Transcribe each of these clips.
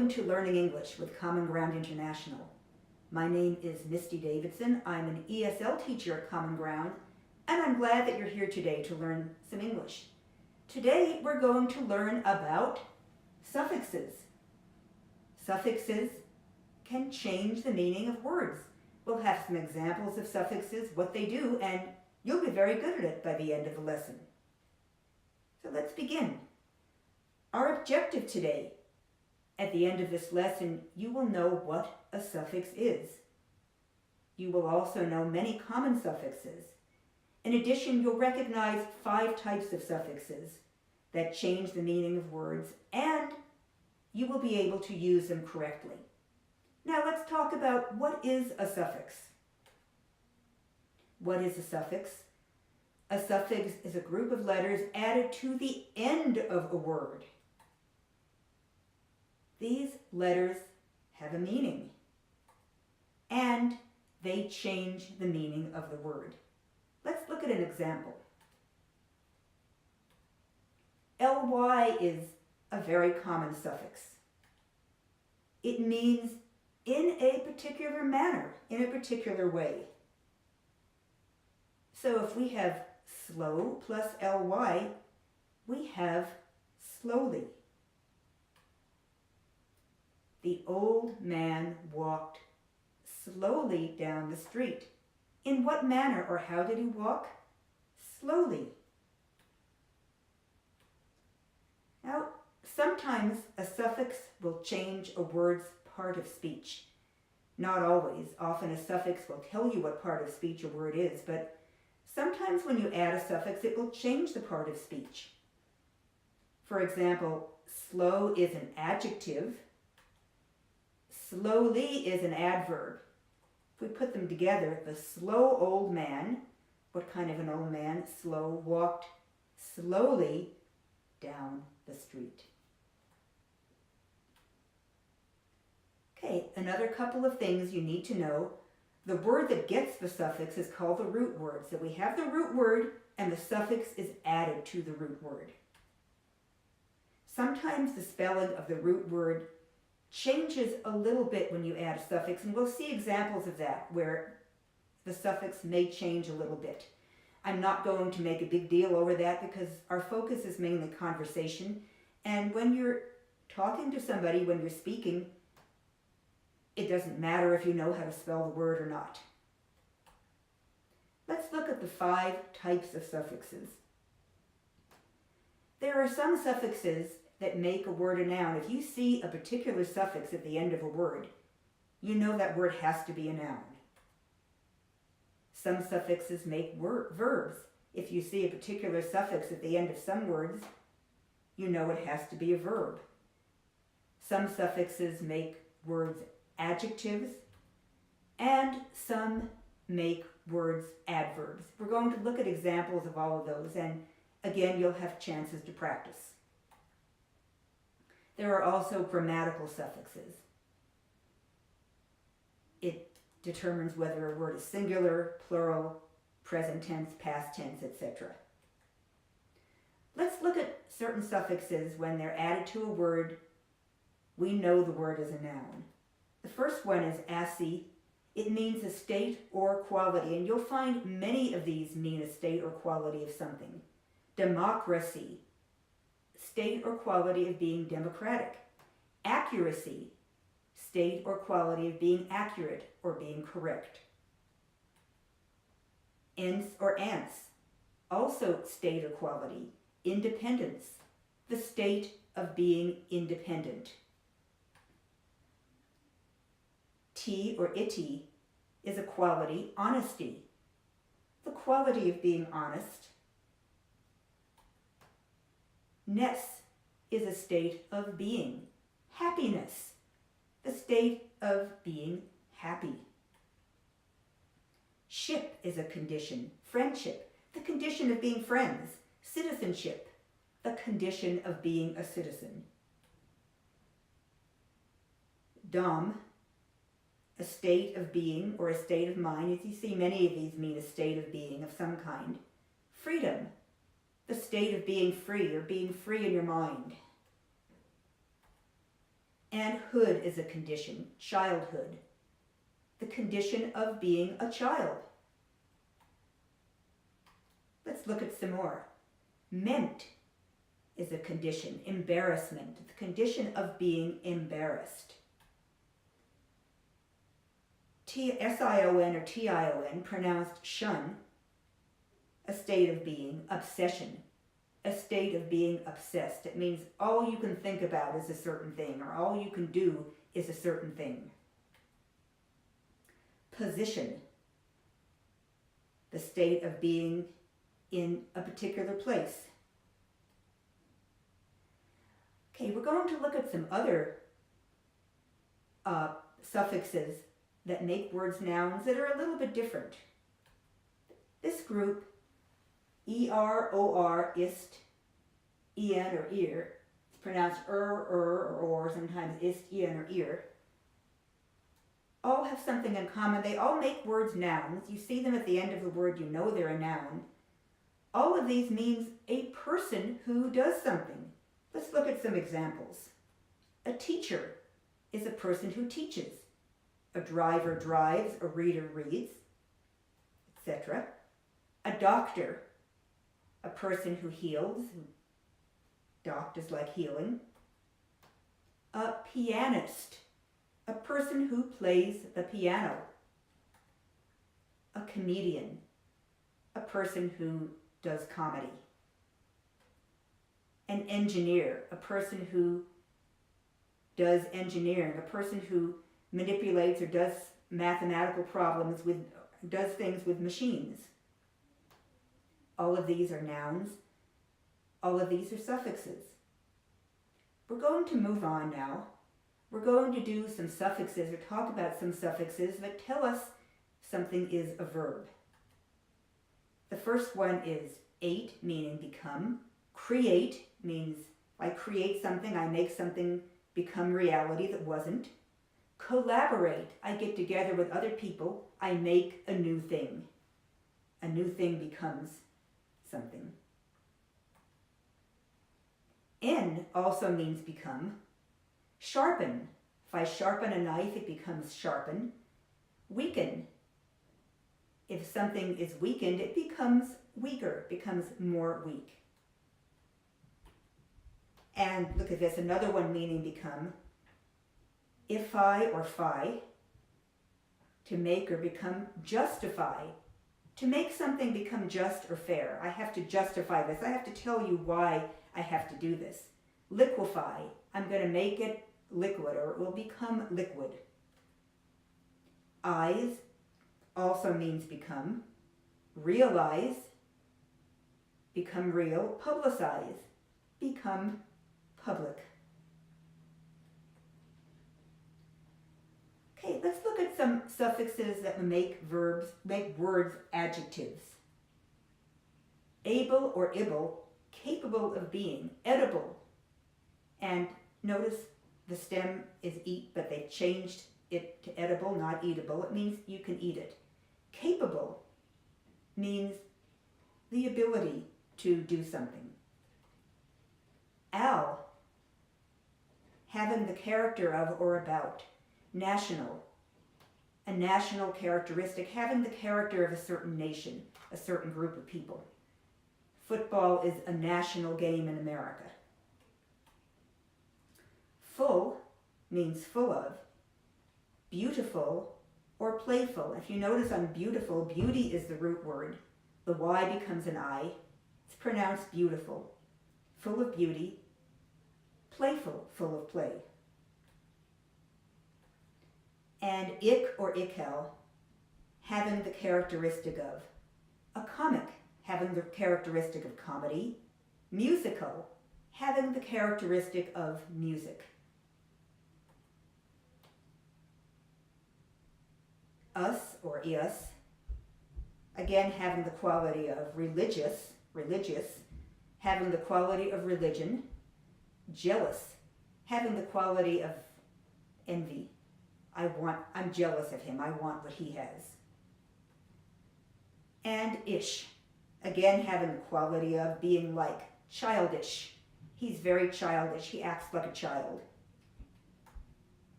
Welcome to Learning English with Common Ground International. My name is Misty Davidson. I'm an ESL teacher at Common Ground, and I'm glad that you're here today to learn some English. Today we're going to learn about suffixes. Suffixes can change the meaning of words. We'll have some examples of suffixes, what they do, and you'll be very good at it by the end of the lesson. So let's begin. Our objective today: at the end of this lesson, you will know what a suffix is. You will also know many common suffixes. In addition, you'll recognize 5 types of suffixes that change the meaning of words, and you will be able to use them correctly. Now let's talk about what is a suffix. What is a suffix? A suffix is a group of letters added to the end of a word. These letters have a meaning, and they change the meaning of the word. Let's look at an example. ly is a very common suffix. It means in a particular manner, in a particular way. So if we have slow plus ly, we have slowly. The old man walked slowly down the street. In what manner or how did he walk? Slowly. Now, sometimes a suffix will change a word's part of speech. Not always. Often a suffix will tell you what part of speech a word is, but sometimes when you add a suffix, it will change the part of speech. For example, slow is an adjective. Slowly is an adverb. If we put them together, the slow old man, what kind of an old man? Slow, walked slowly down the street. Okay, another couple of things you need to know. The word that gets the suffix is called the root word. So we have the root word and the suffix is added to the root word. Sometimes the spelling of the root word changes a little bit when you add a suffix, and we'll see examples of that where the suffix may change a little bit. I'm not going to make a big deal over that because our focus is mainly conversation, and when you're talking to somebody, when you're speaking, it doesn't matter if you know how to spell the word or not. Let's look at the 5 types of suffixes. There are some suffixes that make a word a noun. If you see a particular suffix at the end of a word, you know that word has to be a noun. Some suffixes make verbs. If you see a particular suffix at the end of some words, you know it has to be a verb. Some suffixes make words adjectives, and some make words adverbs. We're going to look at examples of all of those, and again, you'll have chances to practice. There are also grammatical suffixes. It determines whether a word is singular, plural, present tense, past tense, etc. Let's look at certain suffixes. When they're added to a word, we know the word is a noun. The first one is assi. It means a state or quality, and you'll find many of these mean a state or quality of something. Democracy, state or quality of being democratic. Accuracy, state or quality of being accurate or being correct. Ens or ants, also state or quality. Independence, the state of being independent. T or ity is a quality. Honesty, the quality of being honest. Ness is a state of being. Happiness, the state of being happy. Ship is a condition. Friendship, the condition of being friends. Citizenship, the condition of being a citizen. Dom, a state of being or a state of mind. As you see, many of these mean a state of being of some kind. Freedom, the state of being free or being free in your mind. And hood is a condition, childhood. The condition of being a child. Let's look at some more. Meant is a condition, embarrassment, the condition of being embarrassed. S-I-O-N or T-I-O-N, pronounced shun, a state of being, obsession, a state of being obsessed. It means all you can think about is a certain thing, or all you can do is a certain thing. Position, the state of being in a particular place. Okay, we're going to look at some other suffixes that make words nouns that are a little bit different. This group, E-R-O-R, ist, en or ear, it's pronounced or, sometimes ist, en or ear, all have something in common. They all make words nouns. You see them at the end of the word, you know they're a noun. All of these means a person who does something. Let's look at some examples. A teacher is a person who teaches. A driver drives, a reader reads, etc. A doctor, a person who heals. Doct is like healing. A pianist, a person who plays the piano. A comedian, a person who does comedy. An engineer, a person who does engineering, a person who manipulates or does mathematical problems does things with machines. All of these are nouns. All of these are suffixes. We're going to move on now. We're going to do some suffixes or talk about some suffixes that tell us something is a verb. The first one is ate, meaning become. Create means I create something, I make something become reality that wasn't. Collaborate, I get together with other people, I make a new thing. A new thing becomes something. End also means become. Sharpen, if I sharpen a knife, it becomes sharpen. Weaken, if something is weakened, it becomes weaker, becomes more weak. And look at this, another one meaning become. Ify or fi, to make or become. Justify, to make something become just or fair. I have to justify this. I have to tell you why I have to do this. Liquefy, I'm going to make it liquid or it will become liquid. Eyes also means become. Realize, become real. Publicize, become public. Okay, let's look at some suffixes that make words adjectives. Able or able, capable of being. Edible. And notice the stem is eat, but they changed it to edible, not eatable. It means you can eat it. Capable means the ability to do something. Al, having the character of or about. National, a national characteristic, having the character of a certain nation, a certain group of people. Football is a national game in America. Full means full of. Beautiful or playful. If you notice on beautiful, beauty is the root word. The Y becomes an I. It's pronounced beautiful. Full of beauty. Playful, full of play. And ick or ikel, having the characteristic of. A comic, having the characteristic of comedy. Musical, having the characteristic of music. Us or ius, again having the quality of religious, having the quality of religion. Jealous, having the quality of envy. I'm jealous of him. I want what he has. And ish, again having the quality of being like. Childish, he's very childish. He acts like a child.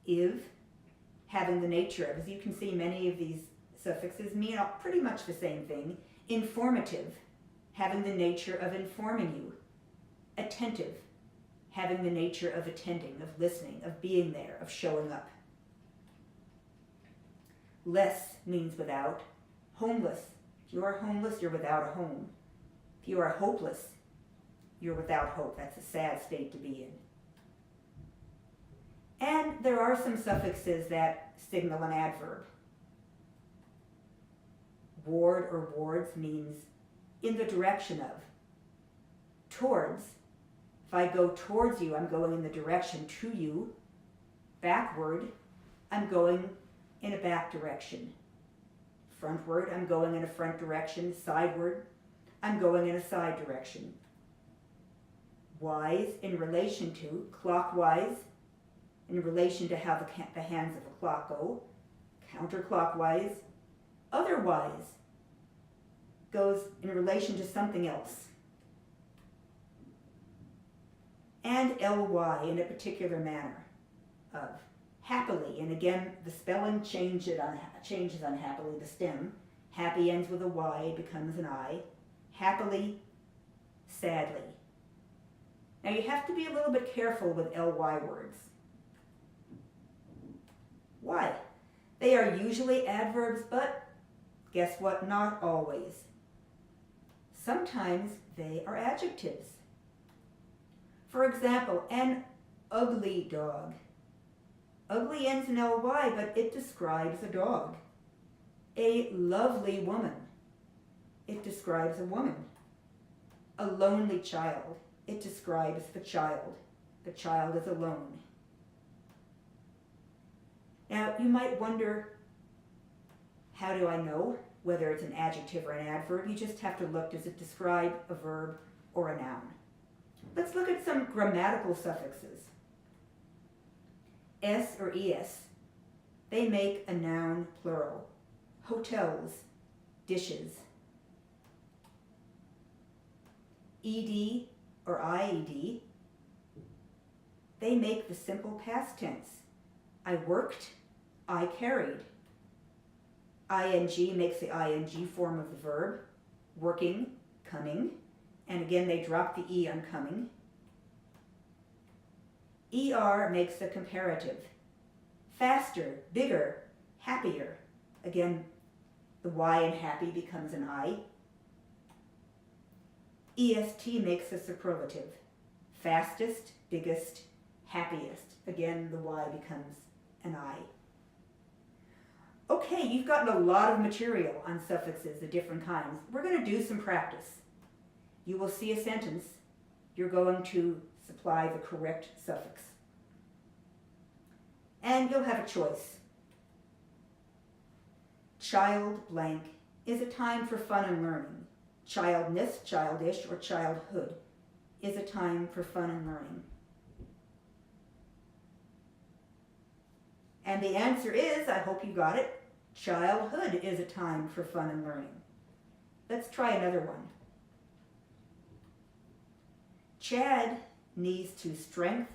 Iv, having the nature of. As you can see, many of these suffixes mean pretty much the same thing. Informative, having the nature of informing you. Attentive, having the nature of attending, of listening, of being there, of showing up. Less means without. Homeless, if you are homeless, you're without a home. If you are hopeless, you're without hope. That's a sad state to be in. And there are some suffixes that signal an adverb. Ward or wards means in the direction of. Towards, if I go towards you, I'm going in the direction to you. Backward, I'm going in a back direction. Frontward, I'm going in a front direction. Sideward, I'm going in a side direction. Wise, in relation to. Clockwise, in relation to how the hands of a clock go. Counterclockwise. Otherwise goes in relation to something else. And ly in a particular manner of. Happily, and again the spelling changes unhappily, the stem. Happy ends with a y, it becomes an I. Happily, sadly. Now you have to be a little bit careful with ly words. Why? They are usually adverbs, but guess what? Not always. Sometimes they are adjectives. For example, an ugly dog. Ugly ends in ly, but it describes a dog. A lovely woman. It describes a woman. A lonely child. It describes the child. The child is alone. Now, you might wonder, how do I know whether it's an adjective or an adverb? You just have to look, does it describe a verb or a noun? Let's look at some grammatical suffixes. S or es, they make a noun plural. Hotels, dishes. Ed or ied, they make the simple past tense. I worked, I carried. Ing makes the ing form of the verb. Working, coming. And again, they drop the e on coming. Er makes the comparative. Faster, bigger, happier. Again, the y in happy becomes an I. Est makes the superlative. Fastest, biggest, happiest. Again, the y becomes an I. Okay, you've gotten a lot of material on suffixes of different kinds. We're going to do some practice. You will see a sentence. You're going to supply the correct suffix. And you'll have a choice. Child blank is a time for fun and learning. Childness, childish, or childhood is a time for fun and learning. And the answer is, I hope you got it, childhood is a time for fun and learning. Let's try another one. Chad needs to strengthen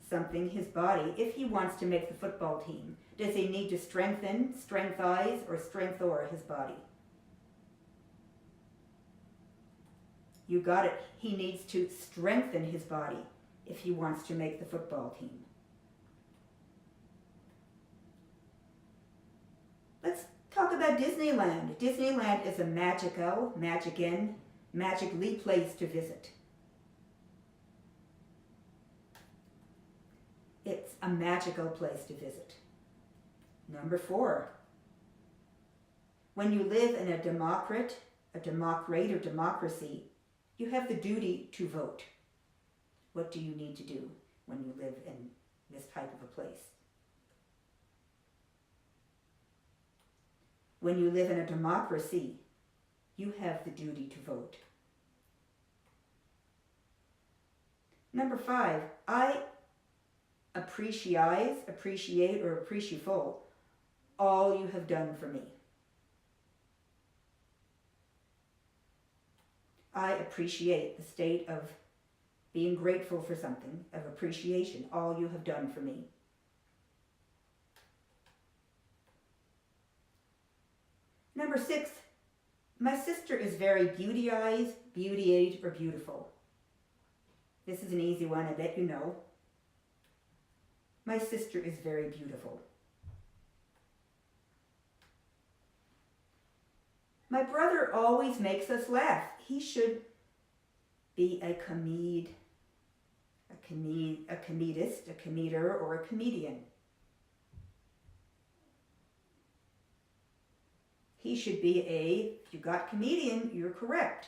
something, his body, if he wants to make the football team. Does he need to strengthen, strengthize, or strengthor his body? You got it. He needs to strengthen his body if he wants to make the football team. Let's talk about Disneyland. Disneyland is a magically place to visit. It's a magical place to visit. Number 4. When you live in a democrate or democracy, you have the duty to vote. What do you need to do when you live in this type of a place? When you live in a democracy, you have the duty to vote. Number 5, I appreciate, or appreciable all you have done for me. I appreciate the state of being grateful for something, of appreciation, all you have done for me. Number 6, my sister is very beauty-eyed, beauty-ate, or beautiful. This is an easy one, I bet you know. My sister is very beautiful. My brother always makes us laugh. He should be a comedist, a comeder, or a comedian. He should be if you got comedian, you're correct.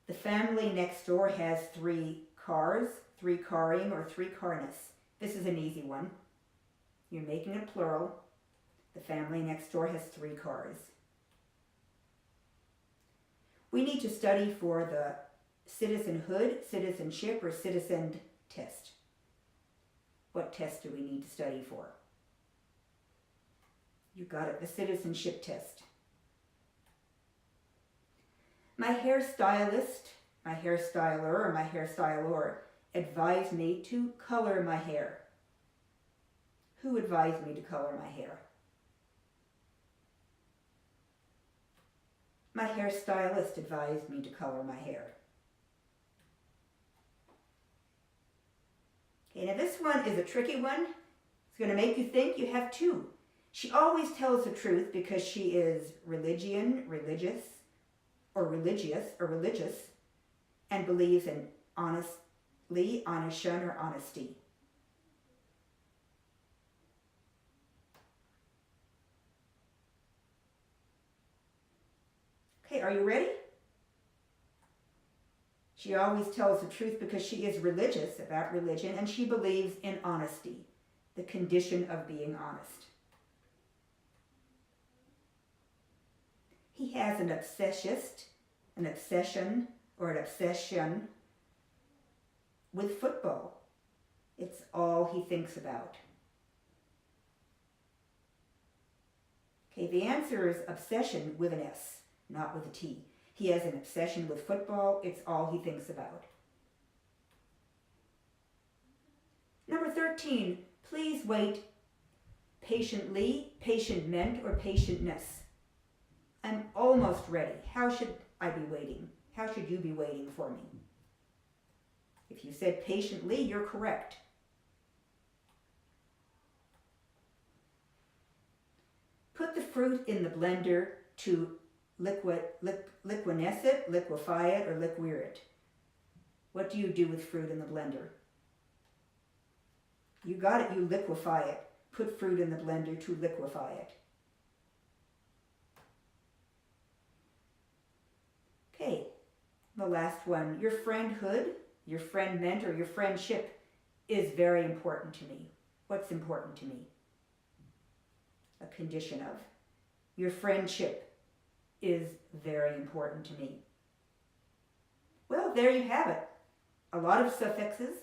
The family next door has 3 cars, 3 carring, or 3 cornice. This is an easy one. You're making it plural. The family next door has 3 cars. We need to study for the citizenhood, citizenship, or citizen test. What test do we need to study for? You got it, the citizenship test. My hairstylist, my hairstyler, or my hairstylor advised me to color my hair. Who advised me to color my hair? My hairstylist advised me to color my hair. Okay, now this one is a tricky one. It's going to make you think. You have 2. She always tells the truth because she is religious, and believes in honestly, honestion, or honesty. Okay, are you ready? She always tells the truth because she is religious about religion, and she believes in honesty, the condition of being honest. He has an obsession with football. It's all he thinks about. Okay, the answer is obsession with an S, not with a T. He has an obsession with football. It's all he thinks about. Number 13, please wait patiently, patientment, or patientness. I'm almost ready. How should I be waiting? How should you be waiting for me? If you said patiently, you're correct. Put the fruit in the blender to liquefy it, or liqueur it. What do you do with fruit in the blender? You got it, you liquefy it. Put fruit in the blender to liquefy it. Okay, the last one. Your friendhood, your friendment, or your friendship is very important to me. What's important to me? A condition of. Your friendship is very important to me. Well, there you have it. A lot of suffixes,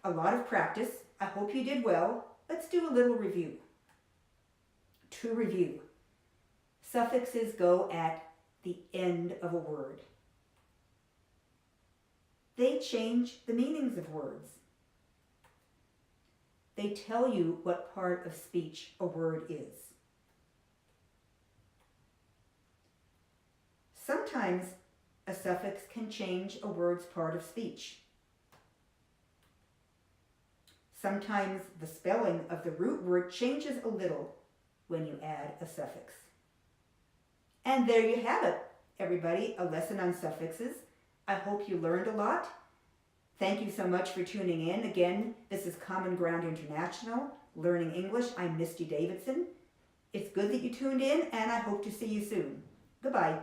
a lot of practice. I hope you did well. Let's do a little review. To review, suffixes go at the end of a word. They change the meanings of words. They tell you what part of speech a word is. Sometimes a suffix can change a word's part of speech. Sometimes the spelling of the root word changes a little when you add a suffix. And there you have it, everybody, a lesson on suffixes. I hope you learned a lot. Thank you so much for tuning in. Again, this is Common Ground International, Learning English. I'm Misty Davidson. It's good that you tuned in, and I hope to see you soon. Goodbye.